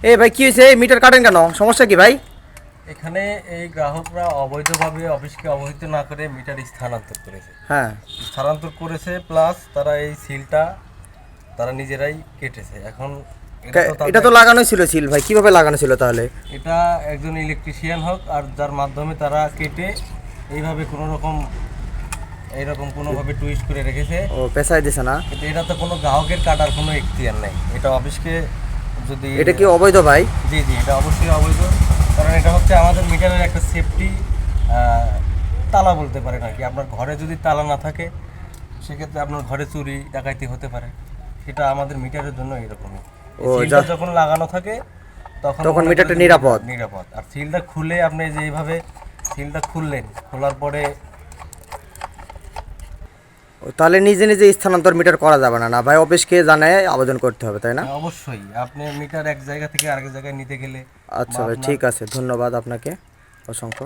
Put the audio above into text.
এ ভাই কি হয়েছে? মিটার কাটেন কেন? সমস্যা কি ভাই? এখানে এই গ্রাহকরা অবৈধভাবে অফিসকে অবহিত না করে মিটার স্থানান্তর করেছে। হ্যাঁ, স্থানান্তর করেছে প্লাস তারা এই সিলটা তারা নিজেরাই কেটেছে। এখন এটা তো এটা তাদের, তো লাগানো ছিল সিল ভাই, কিভাবে লাগানো ছিল তাহলে? এটা একজন ইলেকট্রিশিয়ান হোক আর যার মাধ্যমে তারা কেটে এইভাবে কোনো রকম এইরকম কোনোভাবে টুইস্ট করে রেখেছে। ও পেশায় দিছে না? কিন্তু এটা তো কোনো গ্রাহকের কাটার কোনো এখতিয়ার নেই, এটা অফিসকে যদি এটা কি অবৈধ ভাই? জি জি এটা অবশ্যই অবৈধ। কারণ এটা হচ্ছে আমাদের মিটারের একটা সেফটি তালা বলতে পারেন আর কি। আপনার ঘরে যদি তালা না থাকে সেক্ষেত্রে আপনার ঘরে চুরি ডাকাতি হতে পারে। সেটা আমাদের মিটারের জন্য এরকমই। এই ও সিলটা যা, যখন লাগানো থাকে তখন তখন মনে মিটারটা করেন যে নিরাপদ। নিরাপদ। আর সিলটা খুলে আপনি যেইভাবে সিলটা খুললেন, খোলার পরে ও, তাহলে নিজে নিজে স্থানান্তর মিটার করা যাবে না? না ভাই, অফিসকে জানায় আবেদন করতে হবে, তাই না? অবশ্যই আপনি মিটার এক জায়গা থেকে আরেক জায়গায় নিতে গেলে আচ্ছা বা ভাই, আপনার ঠিক আছে, ধন্যবাদ আপনাকে অসংখ্য।